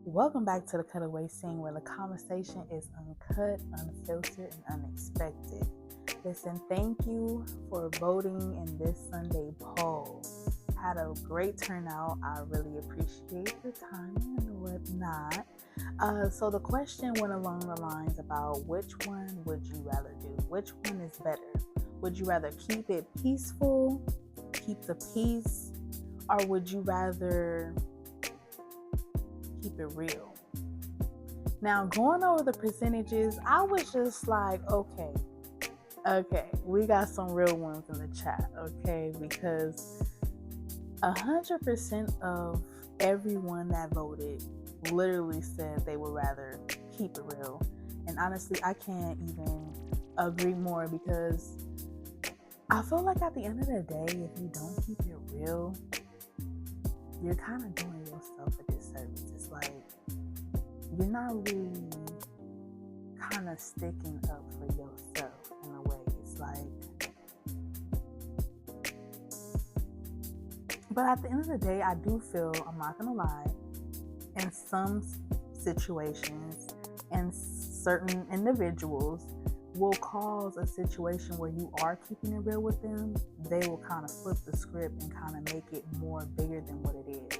Welcome back to the Cutaway scene where the conversation is uncut, unfiltered, and unexpected. Listen, thank you for voting in this Sunday poll. Had a great turnout. I really appreciate the time and whatnot. So the question went along the lines about which one would you rather do? Which one is better? Would you rather keep it peaceful, keep the peace, or would you rather keep it real? Now, going over the percentages, I was just like, okay, we got some real ones in the chat, okay? Because 100% of everyone that voted literally said they would rather keep it real. And honestly, I can't even agree more because I feel like at the end of the day, if you don't keep it real, you're kind of doing yourself a disservice. It's like you're not really kind of sticking up for yourself in a way. It's like, but at the end of the day, I do feel, I'm not gonna lie, in some situations and certain individuals will cause a situation where you are keeping it real with them, they will kind of flip the script and kind of make it more bigger than what it is,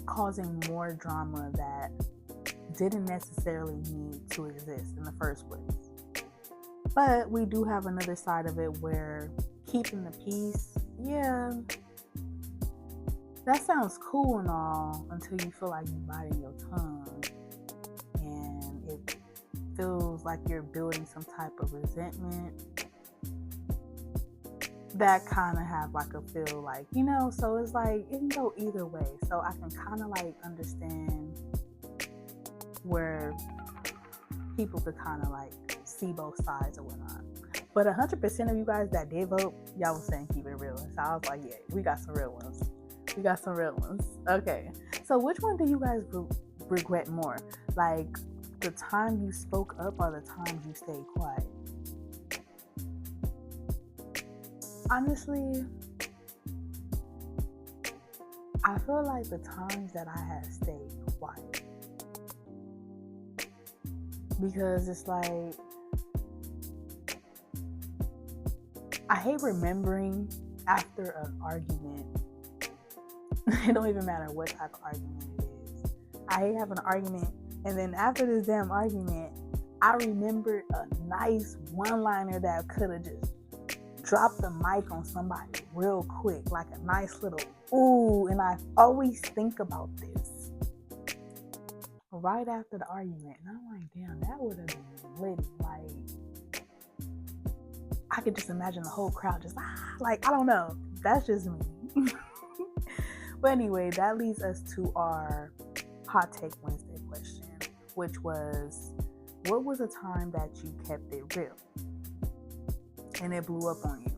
causing more drama that didn't necessarily need to exist in the first place. But we do have another side of it where keeping the peace, yeah, that sounds cool and all until you feel like you're biting your tongue and it feels like you're building some type of resentment. That kind of have like a feel like, so it's like it can go either way. So I can kind of like understand where people could kind of like see both sides or whatnot. But 100% of you guys that did vote, y'all was saying keep it real. So I was like, yeah, we got some real ones. Okay. So which one do you guys regret more? Like the time you spoke up or the times you stayed quiet? Honestly, I feel like the times that I had stayed quiet. Because it's like, I hate remembering after an argument. It don't even matter what type of argument it is. I hate having an argument, and then after this damn argument, I remembered a nice one-liner that could have just dropped the mic on somebody real quick, like a nice little ooh. And I always think about this right after the argument, and I'm like, damn, that would have been lit. Like, I could just imagine the whole crowd just like, I don't know. That's just me. But anyway, that leads us to our Hot Take Wednesday question, which was, what was a time that you kept it real and it blew up on you?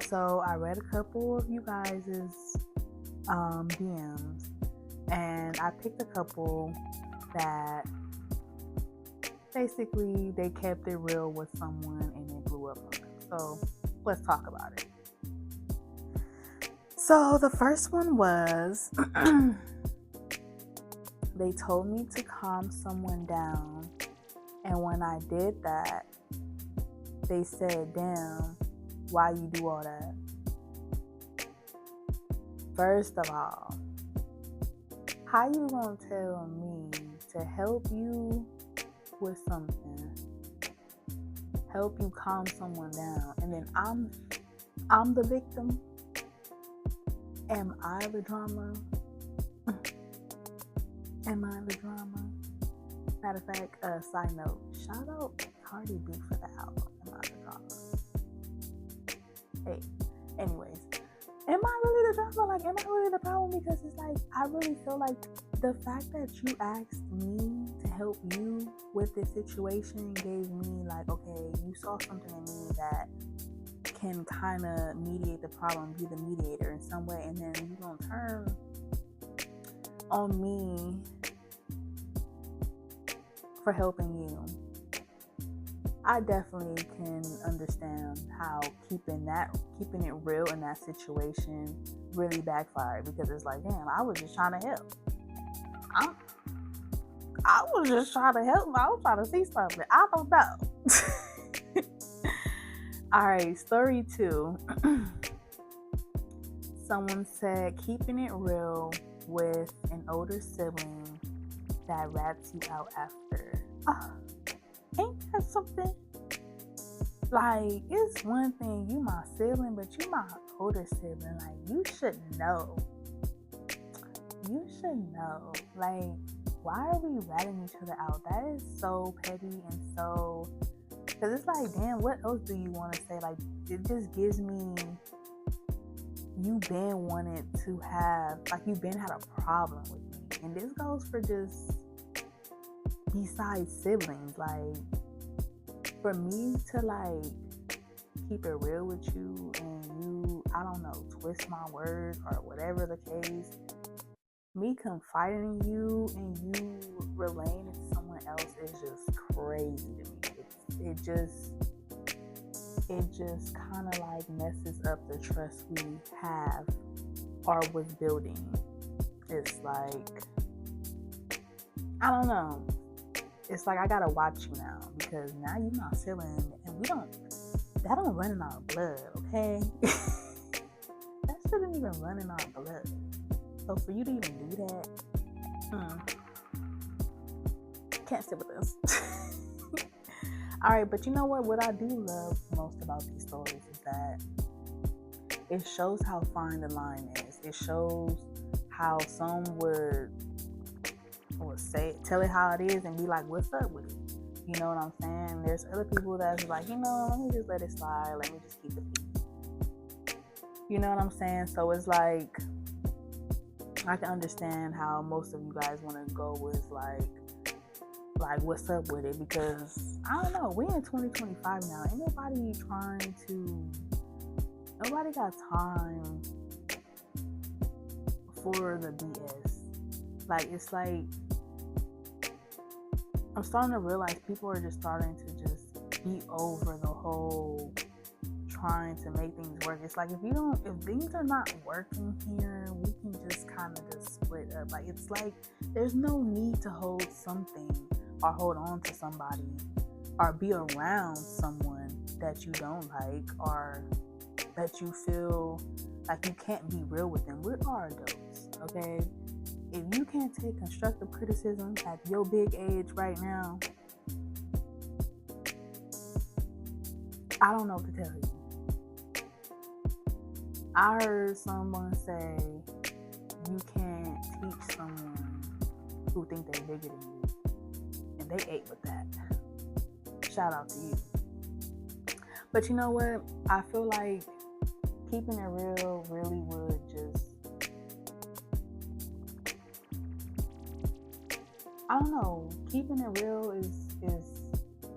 So I read a couple of you guys' DMs, and I picked a couple that basically they kept it real with someone and it blew up on them. So let's talk about it. So the first one was, they told me to calm someone down, and when I did that, they said, damn, why you do all that? First of all, how you gonna tell me to help you with something, help you calm someone down, and then I'm the victim? Am I the drama? Am I the drama? Matter of fact, side note, shout out Cardi B for the album, Am I the Drama? Hey, anyways, am I really the drama? Like, am I really the problem? Because it's like, I really feel like the fact that you asked me to help you with this situation gave me like, okay, you saw something in me that can kind of mediate the problem, be the mediator in some way, and then you gonna turn on me for helping you. I definitely can understand how keeping it real in that situation really backfired, because it's like, damn, I was just trying to help. I was just trying to help him. I was trying to see something. I don't know. All right, story 2. Someone said, keeping it real with an older sibling that rats you out after. Ain't that something? Like, it's one thing, you my sibling, but you my older sibling. Like, you should know. You should know. Like, why are we ratting each other out? That is so petty and so... Because it's like, damn, what else do you want to say? Like, it just gives me... You been wanted to have... Like, you been had a problem with me. And this goes for just... Besides siblings. Like, for me to, like, keep it real with you and you, I don't know, twist my words or whatever the case... Me confiding in you and you relaying it to someone else is just crazy to me. It just kind of like messes up the trust we have or was building. It's like, I don't know. It's like I gotta watch you now because now you're not feeling, and that don't run in our blood, okay? That shouldn't even run in our blood. So for you to even do that, can't sit with this. Alright, but you know what? What I do love most about these stories is that it shows how fine the line is. It shows how some would tell it how it is and be like, what's up with it? You know what I'm saying? There's other people that's like, let me just let it slide. Let me just keep it peace. You know what I'm saying? So it's like, I can understand how most of you guys want to go with like what's up with it, because I don't know, we're in 2025 now. Ain't nobody got time for the BS. Like, it's like I'm starting to realize people are just starting to just be over the whole trying to make things work. It's like if things are not working here, we can just kind of just split up. Like, it's like there's no need to hold something or hold on to somebody or be around someone that you don't like or that you feel like you can't be real with them. We are adults, okay? If you can't take constructive criticism at your big age right now, I don't know what to tell you. I heard someone say you can't teach someone who think they're bigger than you, and they ate with that. Shout out to you. But you know what? I feel like keeping it real really would just, I don't know, keeping it real is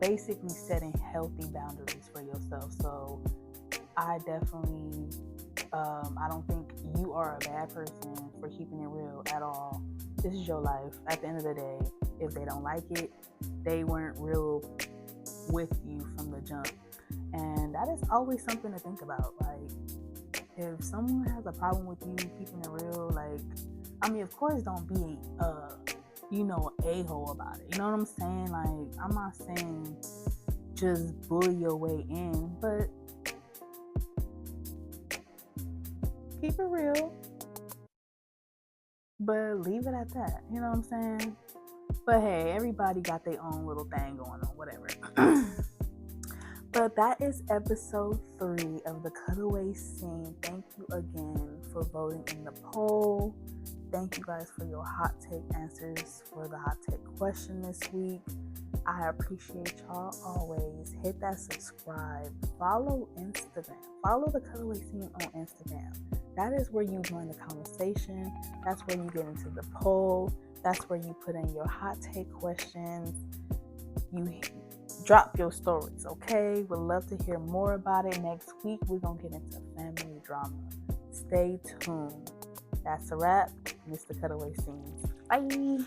basically setting healthy boundaries for yourself. So I definitely I don't think you are a bad person for keeping it real at all. This is your life. At the end of the day, if they don't like it, they weren't real with you from the jump. And that is always something to think about. Like, if someone has a problem with you keeping it real, like, I mean, of course, don't be a-hole about it. You know what I'm saying? Like, I'm not saying just bully your way in, but keep it real, but leave it at that. You know what I'm saying? But hey, everybody got their own little thing going on, whatever. But that is episode 3 of the Cutaway scene. Thank you again for voting in the poll. Thank you guys for your hot take answers for the hot take question this week. I appreciate y'all always. Hit that subscribe. Follow Instagram. Follow the Cutaway scene on Instagram. That is where you join the conversation. That's where you get into the poll. That's where you put in your hot take questions. You drop your stories, okay? Would love to hear more about it. Next week, we're going to get into family drama. Stay tuned. That's a wrap. Mr. Cutaway Scenes. Bye.